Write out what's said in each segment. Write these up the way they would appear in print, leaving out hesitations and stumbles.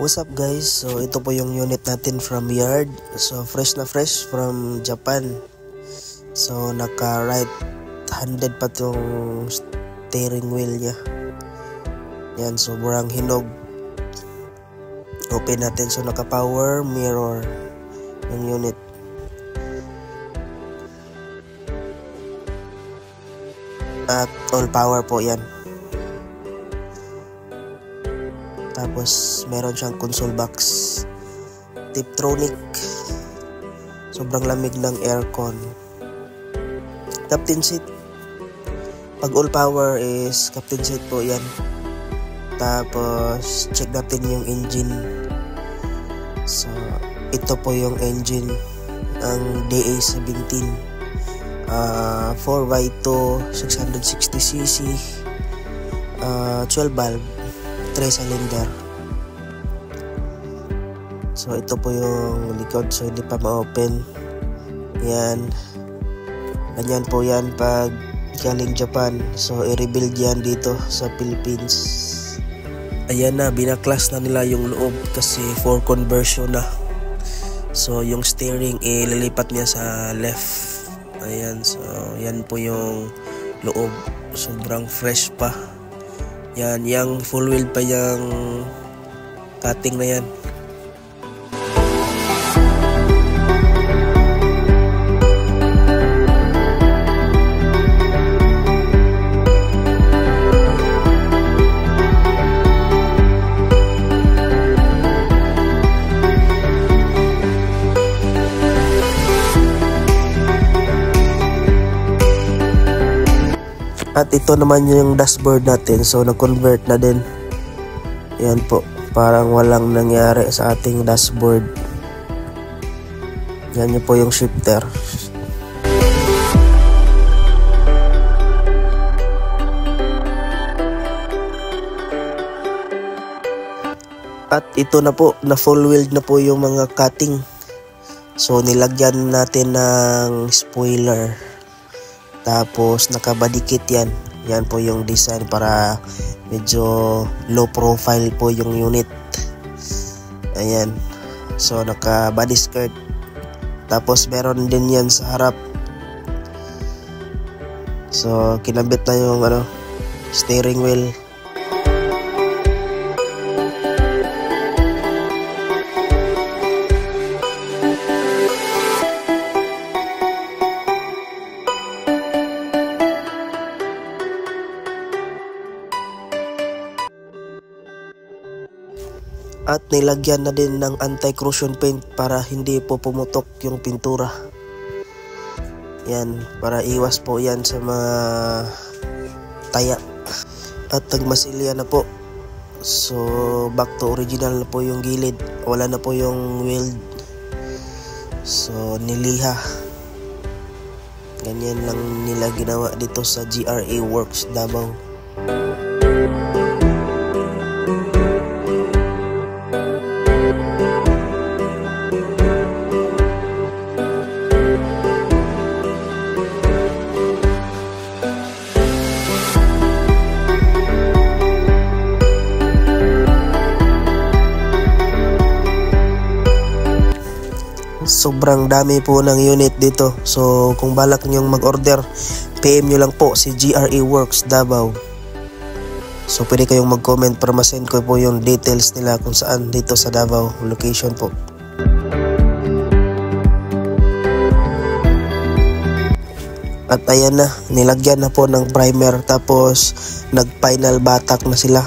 What's up guys? So ito po yung unit natin from yard. So fresh na fresh from Japan. So naka right handed pa tong steering wheel niya. Yan, sobrang hinog. Open natin, so naka power mirror yung unit. At all power po yan. Tapos meron siyang console box, Tiptronic, sobrang lamig ng aircon. Captain seat, pag all power is captain seat po yan. Tapos check natin yung engine. So ito po yung engine, ang DA17, 4x2 660cc, 12 valve, 3 cylinder. So ito po yung likod, so hindi pa ma-open. Yan, ganyan po yan pag galing Japan. So i-rebuild yan dito sa Philippines. Ayan na, binaklas na nila yung loob kasi for conversion na. So yung steering ililipat niya sa left. Ayan, so yan po yung loob, sobrang fresh pa. Yan, yung full wheel pa yung cutting na yan. At ito naman yung dashboard natin, so nag-convert na din. Yan po, parang walang nangyari sa ating dashboard. Yan yun po yung shifter. At ito na po, na full wheel na po yung mga cutting. So nilagyan natin ng spoiler. Tapos nakabadikit yan. Yan po yung design para medyo low profile po yung unit. Ayan. So naka body skirt. Tapos meron din yan sa harap. So kinabit na yung steering wheel. At nilagyan na din ng anti-corrosion paint para hindi po pumutok yung pintura. Yan, para iwas po yan sa mga taya. At nagmasilya na po. So back to original na po yung gilid. Wala na po yung weld. So niliha. Ganyan lang nila ginawa dito sa GRA Works Davao. Sobrang dami po ng unit dito. So kung balak nyong mag-order, PM nyo lang po si GRA Works Davao. So pwede kayong mag-comment para masend ko po yung details nila kung saan dito sa Davao location po. At ayan na, nilagyan na po ng primer, tapos nag-final batak na sila.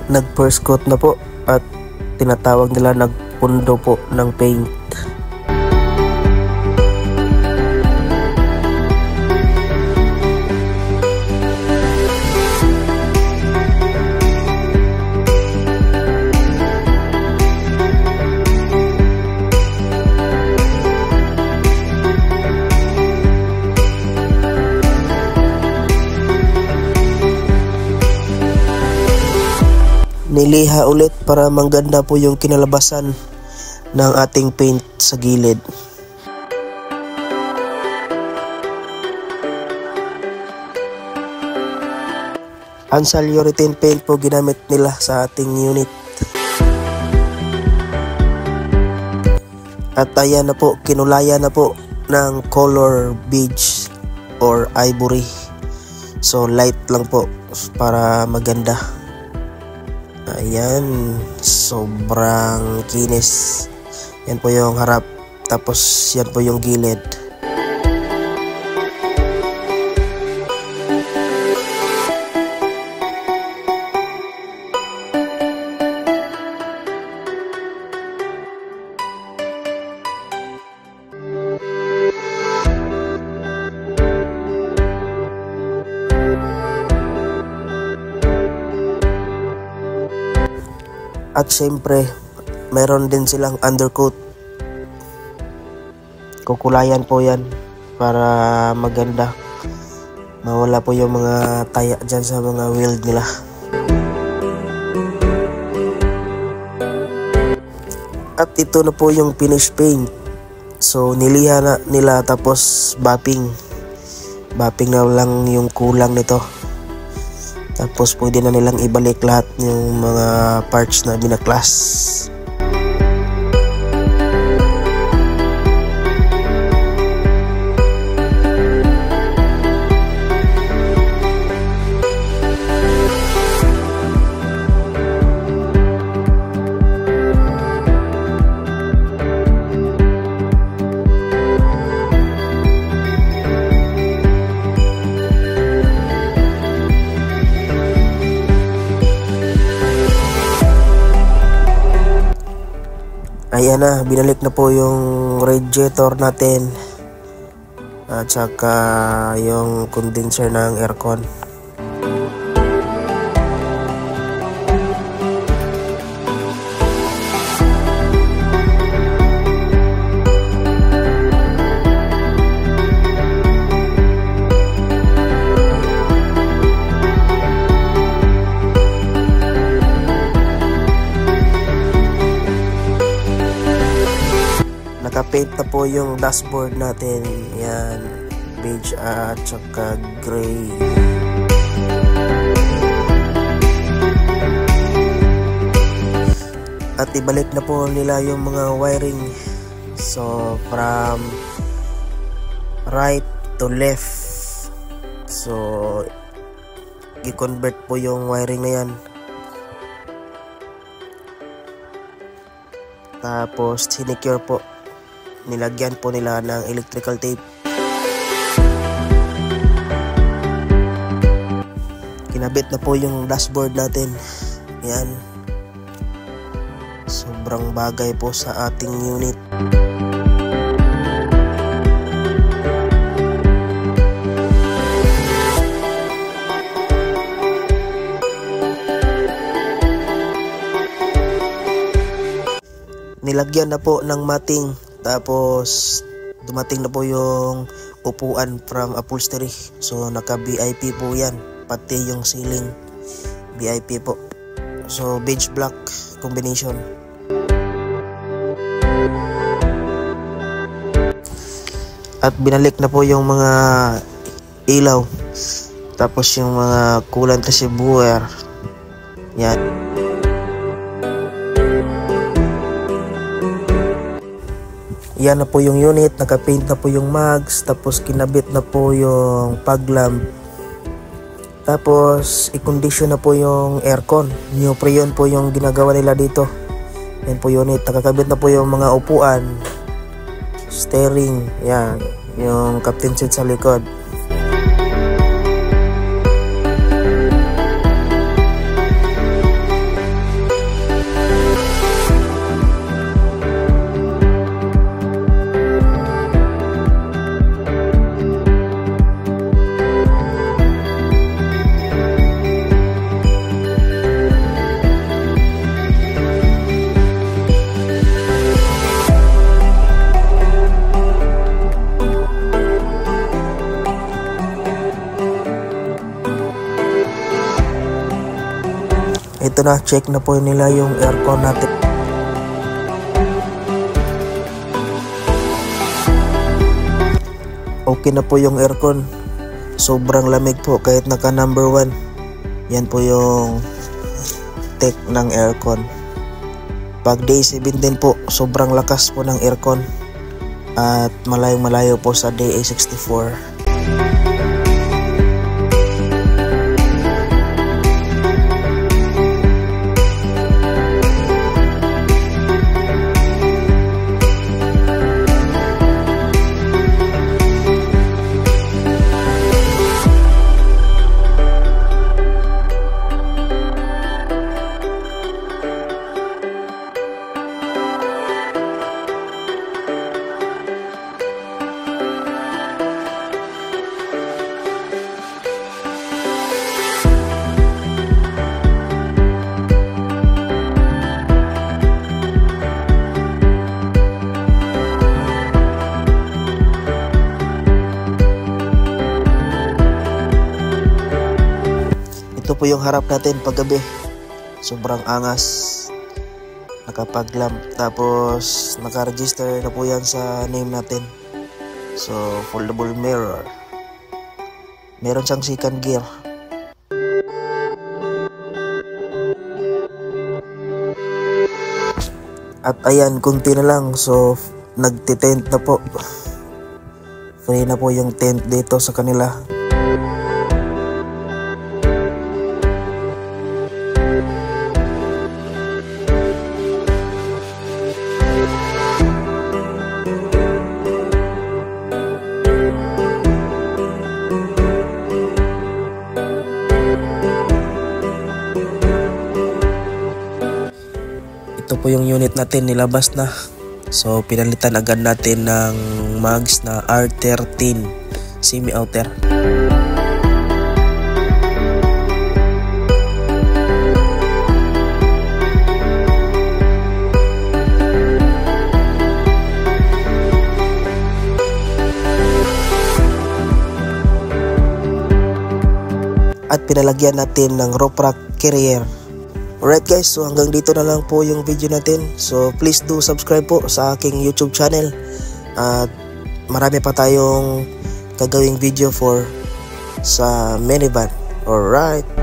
Nag-first coat na po at tinatawag nila nagpundo po ng paint. niliha ulit para mangganda po yung kinalabasan ng ating paint sa gilid. Ansal urethane paint po ginamit nila sa ating unit. At ayan na po, kinulaya na po ng color beige or ivory. So light lang po para maganda. Ayan, sobrang kinis. Yan po yung harap, tapos yan po yung gilid. At syempre, meron din silang undercoat. Kukulayan po yan para maganda. Mawala po yung mga taya dyan sa mga wheel nila. At ito na po yung finish paint. So niliha na nila, tapos bapping. Bapping na lang yung kulang nito. Tapos pwede na nilang ibalik lahat yung mga parts na binaklas. Ayan na, binalik na po yung radiator natin at saka yung condenser ng aircon. Naka-paint na po yung dashboard natin. Yan, beige at saka gray. At ibalik na po nila yung mga wiring. So from right to left. So i-convert po yung wiring na yan. Tapos sinecure po. Nilagyan po nila ng electrical tape. Kinabit na po yung dashboard natin. Yan. Sobrang bagay po sa ating unit. Nilagyan na po ng matting. Tapos dumating na po yung upuan from upholstery. So naka VIP po yan. Pati yung ceiling VIP po. So beige black combination. At binalik na po yung mga ilaw. Tapos yung mga coolant receiver. Yan. Yan na po yung unit, naka-paint na po yung mags, tapos kinabit na po yung fog lamp. Tapos i-condition na po yung aircon. New Freon po yung ginagawa nila dito. Yan po unit, nakakabit na po yung mga upuan, steering, yan, yung captain seat sa likod. na check na po nila yung aircon natin. Okay na po yung aircon. Sobrang lamig po kahit naka number 1. Yan po yung tech ng aircon. Pag day 7 din po, sobrang lakas po ng aircon. At malayo po sa day 64. Ito po yung harap natin paggabi. Sobrang angas. Nakapag-lamp. Tapos naka-register na po yan sa name natin. So foldable mirror. Meron siyang second gear. At ayan, kunti na lang. So nagti-tent na po. Free na po yung tent dito sa kanila. Ito po yung unit natin, nilabas na. So pinalitan agad natin ng mags na R13 semi-outer. At pinalagyan natin ng roof rack carrier. Alright guys, so hanggang dito na lang po yung video natin. So please do subscribe po sa aking YouTube channel. At marami pa tayong gagawing video for sa minivan. Alright.